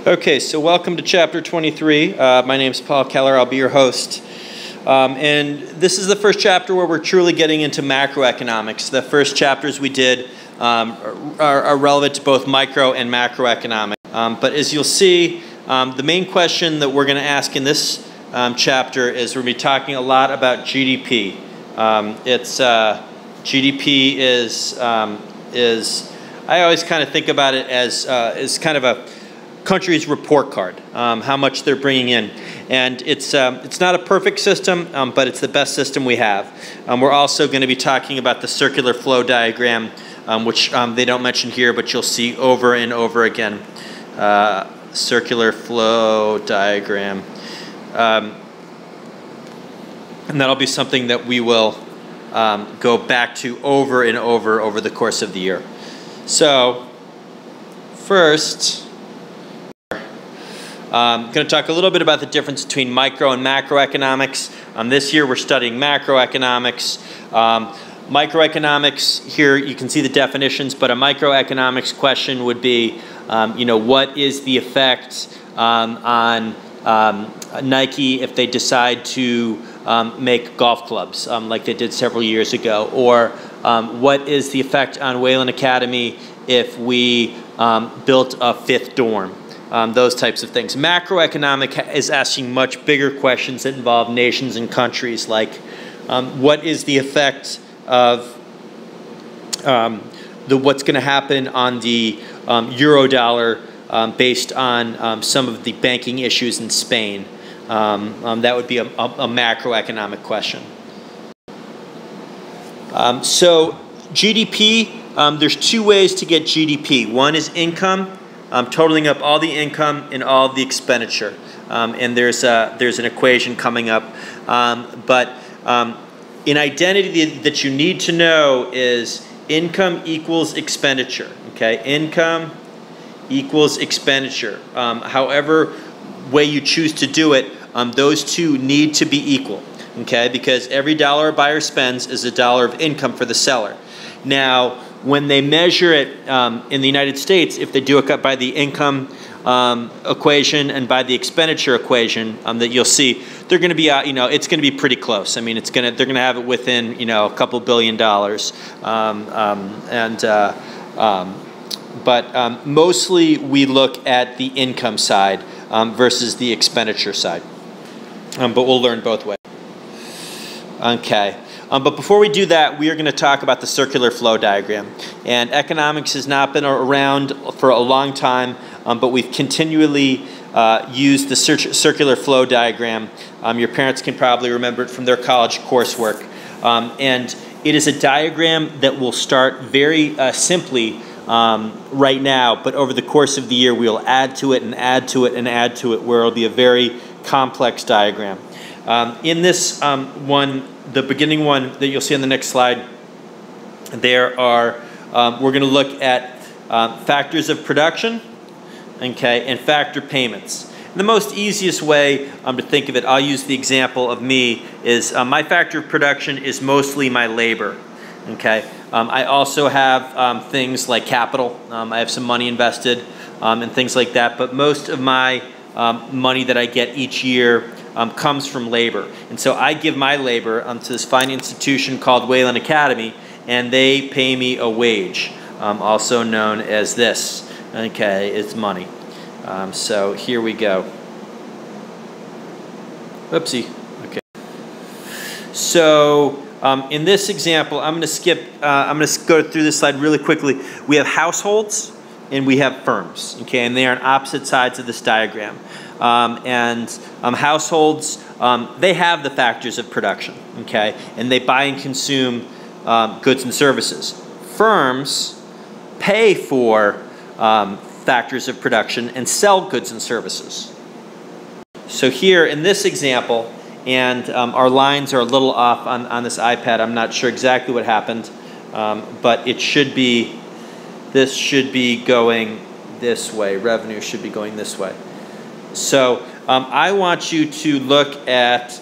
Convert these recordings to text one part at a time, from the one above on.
Okay, so welcome to Chapter 23. My name is Paul Keller. I'll be your host. And this is the first chapter where we're truly getting into macroeconomics. The first chapters we did are relevant to both micro and macroeconomics. But as you'll see, the main question that we're going to ask in this chapter is we're going to be talking a lot about GDP. GDP is I always kind of think about it as kind of a country's report card, how much they're bringing in. And it's not a perfect system, but it's the best system we have. We're also going to be talking about the circular flow diagram, which they don't mention here, but you'll see over and over again. Circular flow diagram. And that'll be something that we will go back to over and over the course of the year. So, first, I'm going to talk a little bit about the difference between micro and macroeconomics. This year we're studying macroeconomics. Microeconomics, here you can see the definitions, but a microeconomics question would be, what is the effect on Nike if they decide to make golf clubs like they did several years ago? Or what is the effect on Wayland Academy if we built a fifth dorm? Those types of things. Macroeconomic is asking much bigger questions that involve nations and countries, like what is the effect of what's going to happen on the euro-dollar based on some of the banking issues in Spain. That would be a macroeconomic question. So GDP, there's two ways to get GDP. One is income. Totaling up all the income and all of the expenditure, and there's an equation coming up. But an identity that you need to know is income equals expenditure. Okay, income equals expenditure. However way you choose to do it, those two need to be equal. Okay, because every dollar a buyer spends is a dollar of income for the seller. Now, when they measure it in the United States, if they do it by the income equation and by the expenditure equation that you'll see, they're going to be, it's going to be pretty close. I mean, they're going to have it within, a couple $1 billion. But mostly we look at the income side versus the expenditure side. But we'll learn both ways. Okay. But before we do that, we are going to talk about the circular flow diagram. And economics has not been around for a long time, but we've continually used the circular flow diagram. Your parents can probably remember it from their college coursework. And it is a diagram that will start very simply right now, but over the course of the year, we'll add to it and add to it and add to it, where it'll be a very complex diagram. In this the beginning one that you'll see on the next slide, there are, we're going to look at factors of production, okay, and factor payments. And the most easiest way to think of it, I'll use the example of me, is my factor of production is mostly my labor, okay. I also have things like capital. I have some money invested and things like that, but most of my money that I get each year comes from labor. And so I give my labor to this fine institution called Wayland Academy, and they pay me a wage, also known as this. Okay, it's money. So here we go. Oopsie. Okay. So in this example, I'm going to skip, I'm going to go through this slide really quickly. We have households and we have firms, okay, and they are on opposite sides of this diagram. Households, they have the factors of production, okay, and they buy and consume goods and services. Firms pay for factors of production and sell goods and services. So here in this example, and our lines are a little off on this iPad. I'm not sure exactly what happened, but it should be, this should be going this way. Revenue should be going this way. So I want you to look at,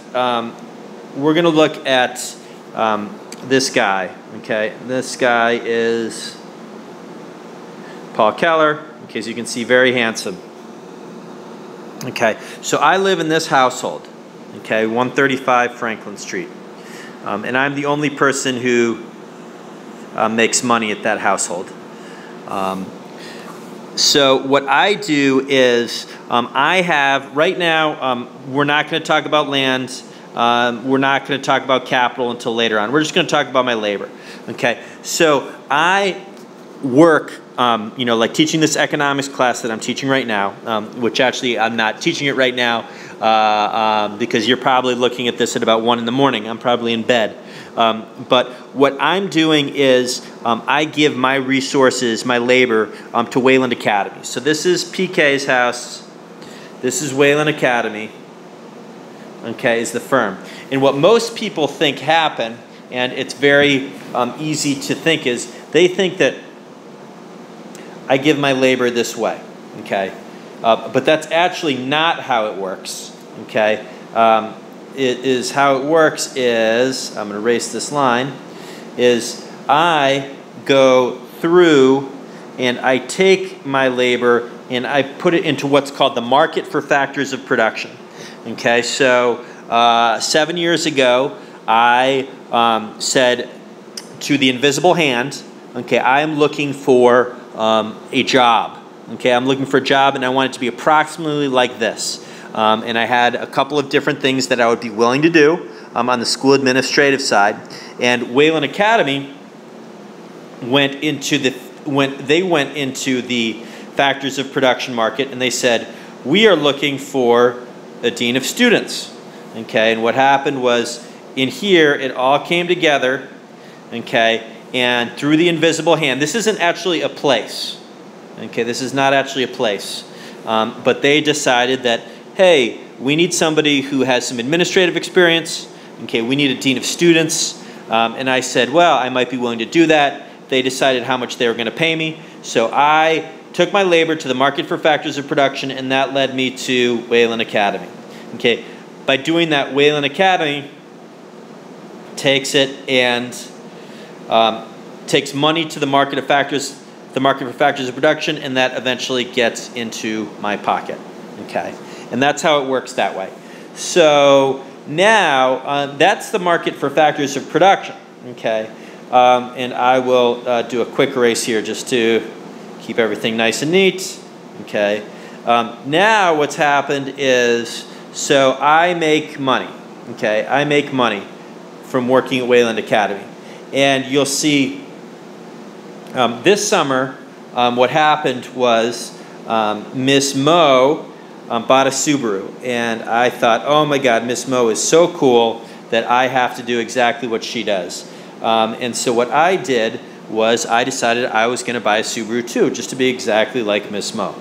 we're going to look at this guy, okay? This guy is Paul Keller, in case you can see, very handsome. Okay, so I live in this household, okay, 135 Franklin Street. And I'm the only person who makes money at that household. So what I do is I have, right now, we're not going to talk about land. We're not going to talk about capital until later on. We're just going to talk about my labor. Okay, so I work, like teaching this economics class that I'm teaching right now, which actually I'm not teaching it right now because you're probably looking at this at about 1 in the morning. I'm probably in bed. But what I'm doing is I give my resources, my labor, to Wayland Academy. So this is PK's house. This is Wayland Academy, okay, is the firm. And what most people think happen, and it's very easy to think, is they think that I give my labor this way, okay? But that's actually not how it works, okay? It is how it works is, I'm going to erase this line, is I go through and I take my labor and I put it into what's called the market for factors of production. Okay, so 7 years ago, I said to the invisible hand, okay, I am looking for a job. Okay, I'm looking for a job and I want it to be approximately like this. And I had a couple of different things that I would be willing to do on the school administrative side. And Wayland Academy went into the factors of production market, and they said, we are looking for a dean of students. Okay, and what happened was in here it all came together. Okay, and through the invisible hand, this isn't actually a place. Okay, this is not actually a place, but they decided that, hey, we need somebody who has some administrative experience. Okay, we need a dean of students. And I said, well, I might be willing to do that. They decided how much they were going to pay me. So I took my labor to the market for factors of production, and that led me to Wayland Academy. Okay, by doing that, Wayland Academy takes it and takes money to the market for factors of production, and that eventually gets into my pocket. Okay. And that's how it works that way. So now that's the market for factors of production. Okay, and I will do a quick erase here just to keep everything nice and neat. Okay, now what's happened is, so I make money. Okay, I make money from working at Wayland Academy, and you'll see this summer what happened was Miss Mo bought a Subaru, and I thought, oh my God, Miss Mo is so cool that I have to do exactly what she does. And so what I did was I decided I was going to buy a Subaru too, just to be exactly like Miss Mo.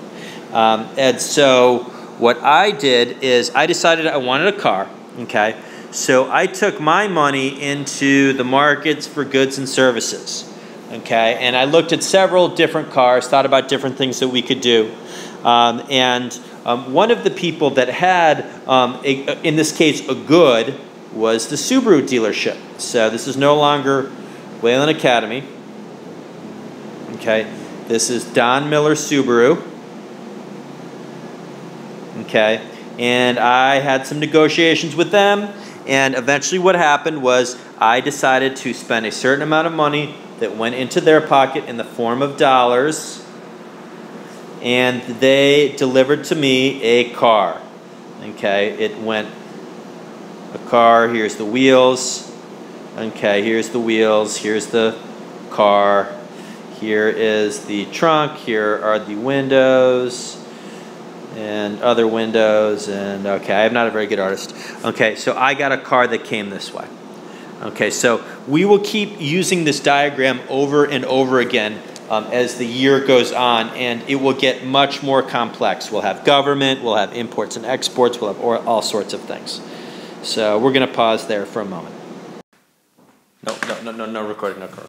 And so what I did is I decided I wanted a car, okay? So I took my money into the markets for goods and services, okay? And I looked at several different cars, thought about different things that we could do. One of the people that had, in this case, a good, was the Subaru dealership. So this is no longer Wayland Academy. Okay, this is Don Miller Subaru. Okay, and I had some negotiations with them, and eventually what happened was I decided to spend a certain amount of money that went into their pocket in the form of dollars, and they delivered to me a car. Okay, it went a car, here's the wheels. Okay, here's the wheels, here's the car, here is the trunk, here are the windows and other windows, and okay, I'm not a very good artist. Okay, so I got a car that came this way. Okay, so we will keep using this diagram over and over again as the year goes on, and it will get much more complex. We'll have government, we'll have imports and exports, we'll have all sorts of things. So we're going to pause there for a moment. No recording, no recording.